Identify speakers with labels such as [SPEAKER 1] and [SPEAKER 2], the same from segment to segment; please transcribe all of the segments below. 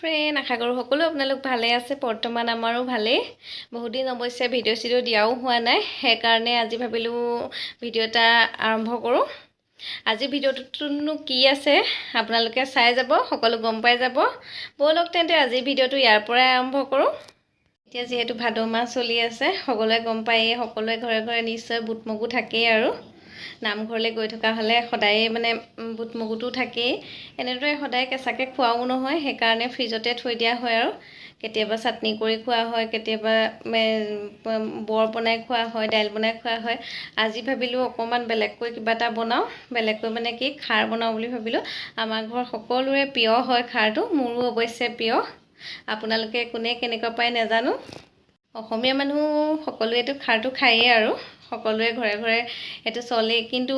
[SPEAKER 1] Friend, আশা কৰোঁ সকলো আপোনালোক ভালে আছে। বৰ্তমান আমাৰো ভালেই। বহুত দিন অৱশ্যে ভিডিঅ' দিয়াও হোৱা নাই, সেইকাৰণে আজি ভাবিলোঁ ভিডিঅ' এটা আৰম্ভ কৰোঁ। আজি ভিডিঅ'টোতনো কি আছে আপোনালোকে চাই যাব, সকলো গম পাই যাব। ব'লক তেন্তে আজি ভিডিঅ'টো ইয়াৰ পৰাই আৰম্ভ কৰোঁ। এতিয়া যিহেতু ভাদ মাহ চলি আছে, সকলোৱে গম পায়েই, সকলোৱে ঘৰে ঘৰে নিশ্চয় বুট মগু থাকেই আৰু নামঘৰলৈ গৈ থকা হ'লে সদায়ে মানে বুট মগুটো থাকেই। এনেদৰে সদায় কেঁচাকৈ খোৱাও নহয়, সেইকাৰণে ফ্ৰিজতে থৈ দিয়া হয় আৰু কেতিয়াবা চাটনি কৰি খোৱা হয়, কেতিয়াবা বৰ বনাই খোৱা হয়, দাইল বনাই খোৱা হয়। আজি ভাবিলোঁ অকণমান বেলেগকৈ কিবা এটা বনাওঁ। বেলেগকৈ মানে কি, খাৰ বনাওঁ বুলি ভাবিলোঁ। আমাৰ ঘৰ সকলোৰে প্ৰিয় হয় খাৰটো, মোৰো অৱশ্যে প্ৰিয়। আপোনালোকে কোনে কেনেকুৱা পায় নাজানো। অসমীয়া মানুহ সকলোৱেতো খাৰটো খায়েই আৰু সকলোৱে ঘৰে ঘৰে এইটো চলেই। কিন্তু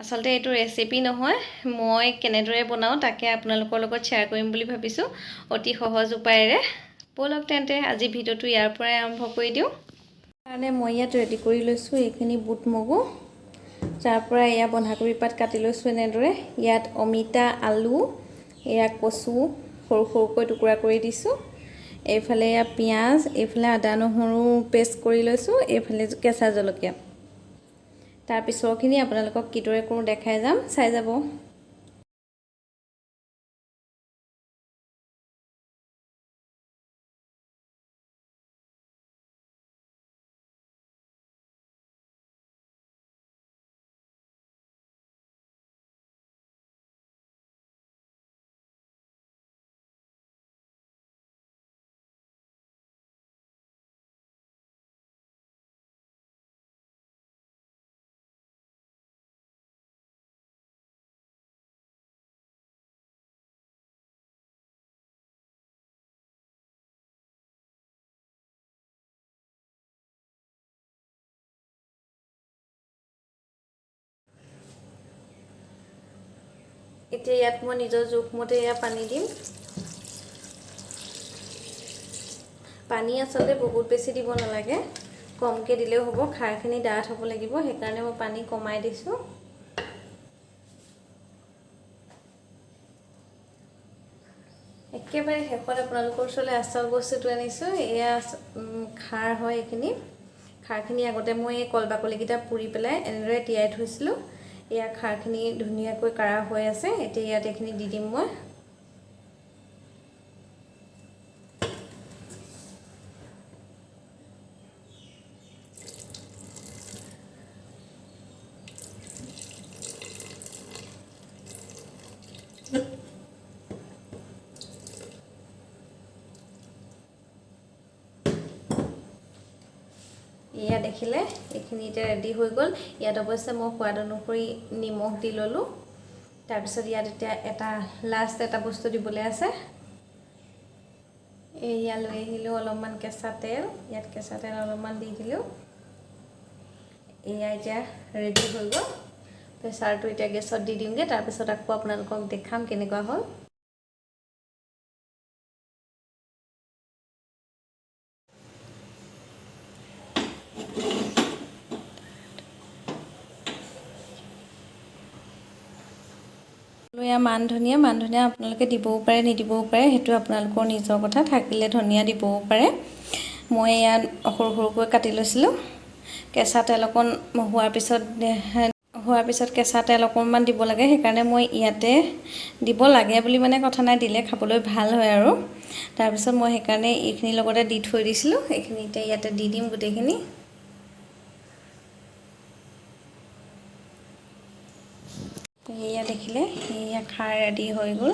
[SPEAKER 1] আচলতে এইটো ৰেচিপি নহয়, মই কেনেদৰে বনাওঁ তাকে আপোনালোকৰ লগত শ্বেয়াৰ কৰিম বুলি ভাবিছোঁ, অতি সহজ উপায়েৰে। ব'লক তেন্তে আজি ভিডিঅ'টো ইয়াৰ পৰাই আৰম্ভ কৰি দিওঁ। কাৰণে মই ইয়াত ৰেডি কৰি লৈছোঁ এইখিনি বুট মগু, তাৰ পৰা এয়া বন্ধাকবি পাত কাটি লৈছোঁ এনেদৰে। ইয়াত অমিতা, আলু, এয়া কচু সৰু সৰুকৈ টুকুৰা কৰি দিছোঁ। এইফালে এয়া পিঁয়াজ, এইফালে আদা নহৰু পেষ্ট কৰি লৈছোঁ, এইফালে কেঁচা জলকীয়া। তাৰ পিছৰখিনি আপোনালোকক কিদৰে কৰোঁ দেখাই যাম, চাই যাব। এতিয়া ইয়াত মই নিজৰ জোখমতে এয়া পানী দিম। পানী আচলতে বহুত বেছি দিব নালাগে, কমকৈ দিলেও হ'ব। খাৰখিনি ডাঠ হ'ব লাগিব, সেইকাৰণে মই পানী কমাই দিছোঁ। একেবাৰে শেষত আপোনালোকৰ ওচৰলৈ আচল বস্তুটো আনিছোঁ। এয়া খাৰ হয় এইখিনি। খাৰখিনি আগতে মই এই কল বাকলিকেইটা পুৰি পেলাই এনেদৰে তিয়াই থৈছিলোঁ। এয়া খাৰখিনি ধুনীয়াকৈ কাঢ়া হৈ আছে। এতিয়া ইয়াত এইখিনি দি দিম মই। এয়া দেখিলে এইখিনি এতিয়া ৰেডি হৈ গ'ল। ইয়াত অৱশ্যে মই সোৱাদ অনুসৰি নিমখ দি ল'লোঁ। তাৰপিছত ইয়াত এতিয়া লাষ্ট এটা বস্তু দিবলৈ আছে। এয়া লৈ আহিলোঁ অলপমান কেঁচা তেল, ইয়াত কেঁচা তেল অলপমান দি দিলোঁ। এয়া এতিয়া ৰেডি হৈ গ'ল। প্ৰেছাৰটো এতিয়া গেছত দি দিমগৈ, তাৰপিছত আকৌ আপোনালোকক দেখাম কেনেকুৱা হ'ল। এয়া মান ধনিয়া আপোনালোকে দিবও পাৰে নিদিবও পাৰে, সেইটো আপোনালোকৰ নিজৰ কথা। থাকিলে ধনিয়া দিবও পাৰে। মই ইয়াত সৰু সৰুকৈ কাটি লৈছিলোঁ। কেঁচা তেল অকণ হোৱাৰ পিছত কেঁচা তেল অকণমান দিব লাগে, সেইকাৰণে মই ইয়াতে দিব লাগে বুলি মানে কথা নাই, দিলে খাবলৈ ভাল হয় আৰু। তাৰপিছত মই সেইকাৰণে এইখিনিৰ লগতে দি থৈ দিছিলোঁ। এইখিনি এতিয়া ইয়াতে দি দিম গোটেইখিনি। এয়া দেখিলে, এয়া খাৰ ৰেডি হৈ গ'ল।